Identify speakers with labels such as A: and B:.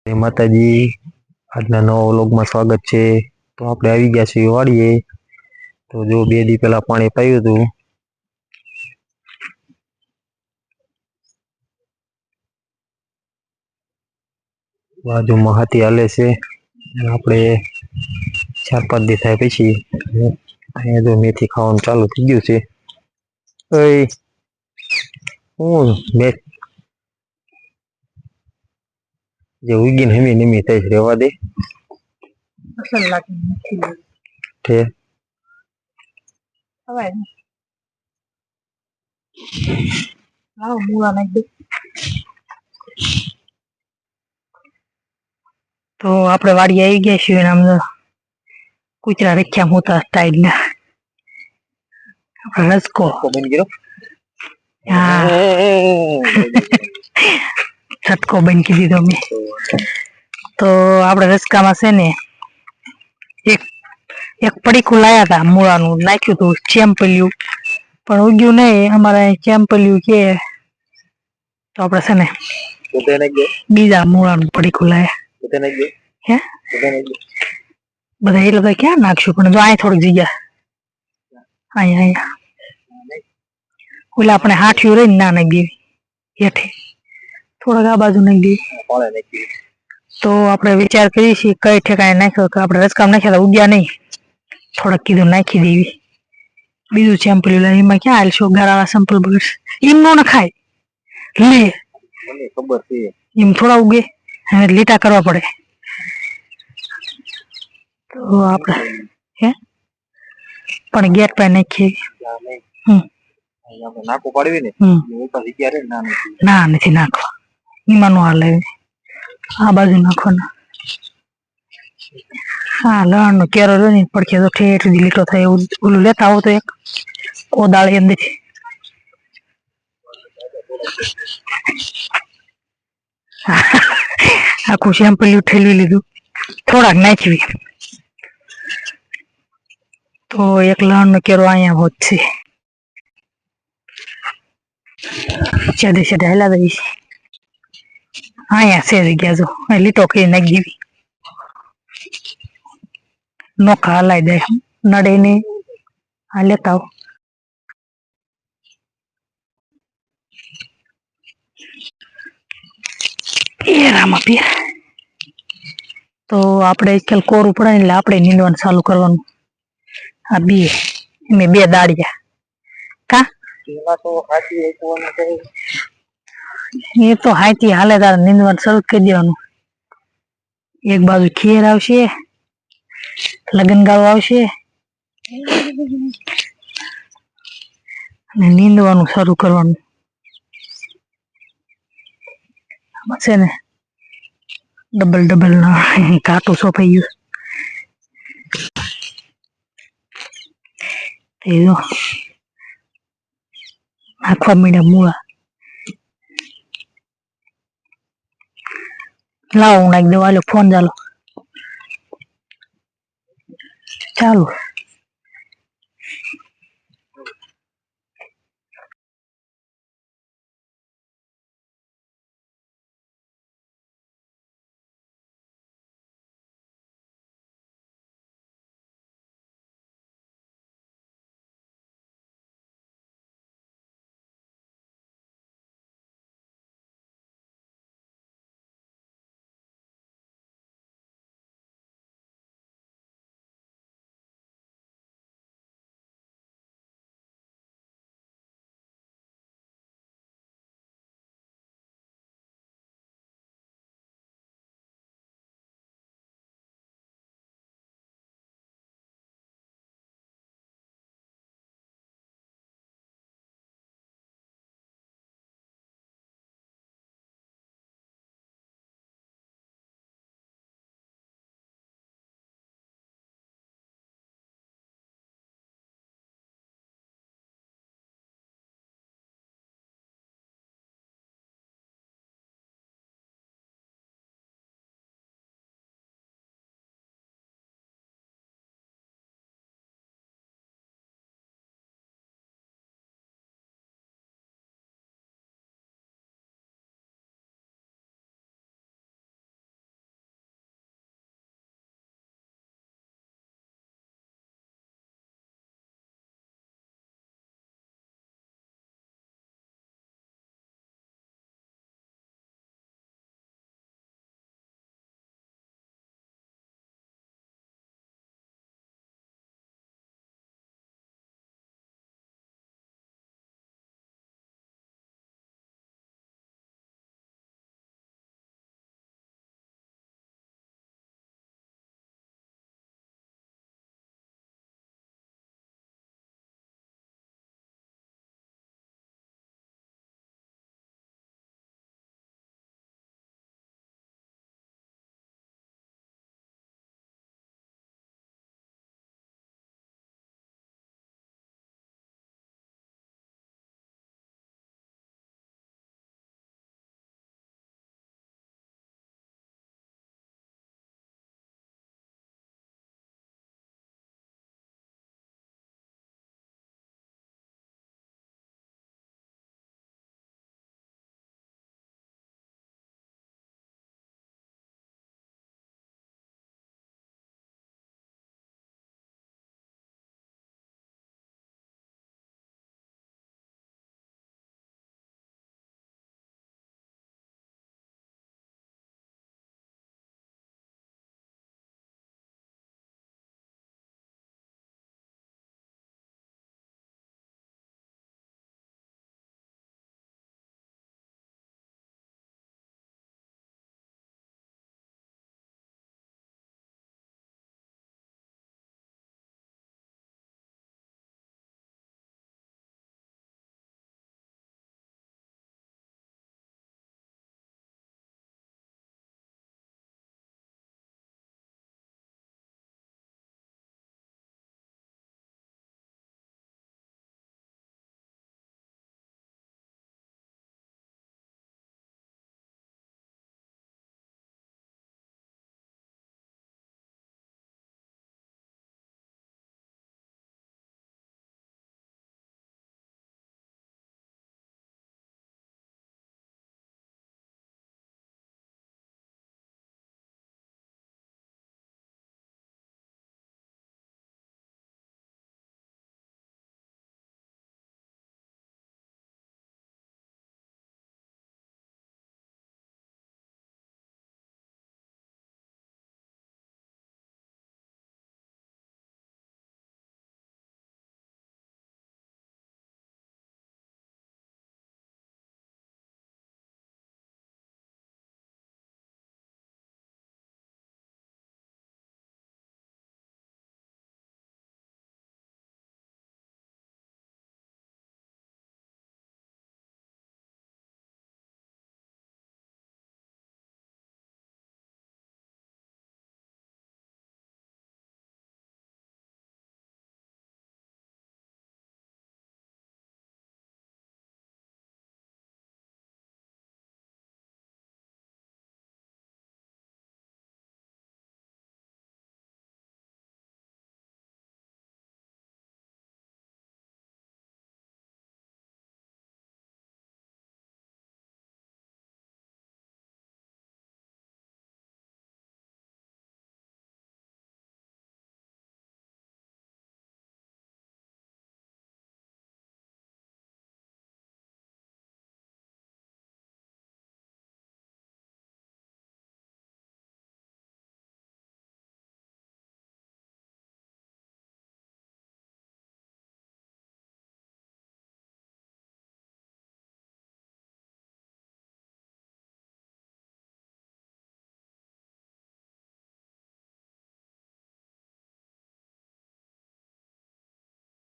A: જય માતાજી, આજના નવા વ્લોગમાં સ્વાગત છે। તો આપણે આવી ગયા છીએ વાડીએ। તો જો 2 દી પહેલા પાણી પાયું હતું। બાજુમાં હાથી હાલે છે। આપણે 4-5 દી થાય પછી અહીંયા જો મેથી ખાવાનું ચાલુ થઈ ગયું છે। ઓય હું મેં જે ઉગીને હમી નમી થાય રેવા દે અસલ લાગે છે। હવે હા મૂળા નાખ દે। તો આપણે વાડી આવી ગયા છીએ અને આમ કૂતરા રખ્યા મોટા સ્ટાઈલ ના રસકો બની ગયો। હા છટકો બની દીધો મેં। તો આપણે રસકામાં છે ને એક પડીકું લાયા હતા મૂળાનું નાખ્યું હતું ચેમ્પલ્યું પણ ઉગ્યું નહીં। અમારે ચેમ્પલ્યું કે તો આપણે છે ને બીજા મૂળાનું પડીકું લાયા હે બધા એટલે તો ક્યાં નાખશું પણ જો અહીં થોડીક જગ્યા અહીંયા ઓલા આપણે હાઠિયું રહી ને ના નાખી દેવી હેઠે થોડાક આ બાજુ નાખી દેવી। તો આપણે વિચાર કરીએ છીએ કઈ ઠેકાણે નાખ્યો કે આપણે રસકામ નાખ્યા ઉગ્યા નહીં થોડાક કીધું નાખી દેવી। બીજું સેમ્પલ એમાં ક્યાં હાલશો ગાળાના સેમ્પલ બગડશે એમ નો નખાય લે ખબર છે એમ થોડા ઉગે હવે લીટા કરવા પડે। તો આપણે હે પણ ગેટ પર નાખીએ નાખવું પડવી ને ના નથી નાખવા એમાં નો હાલે આ બાજુ નાખવાના। હા લણ નો કેરો રહ્યો ને પડખે તો ઠેઠ સુધી લીટો થાય એવું ઓલું લેતા આવો તો એક કોદાળી અંદરથી આખું સેમ્પલ ઠેલવી લીધું થોડાક નાખવી તો એક લણ નો કેરો અહીંયા હોત છે છેડે છેડે હેલા દઈ અહીંયા છે જગ્યા જો લીટો કરી નાખી દેવી નોખા હલાઈ દે નડે નહીં આ લેતા આવો। તો આપણે ખેલ કોરું પડે એટલે આપણે નીંદવાનું ચાલુ કરવાનું। આ બે એમે 2 દાડિયા કા એ તો હાથી હાલે તારે નીંદવાનું શરૂ કરી દેવાનું। એક બાજુ ખેર આવશે લગન ગાળો આવશે અને નીંદવાનું શરૂ કરવાનું છે ને ડબલ ડબલ ના કાંટું સોંપાઈ ગયું નાખવા મીડ્યા મૂળા લાવો હું નાખી દઉં હાલો ફોન ચાલો ચાલુ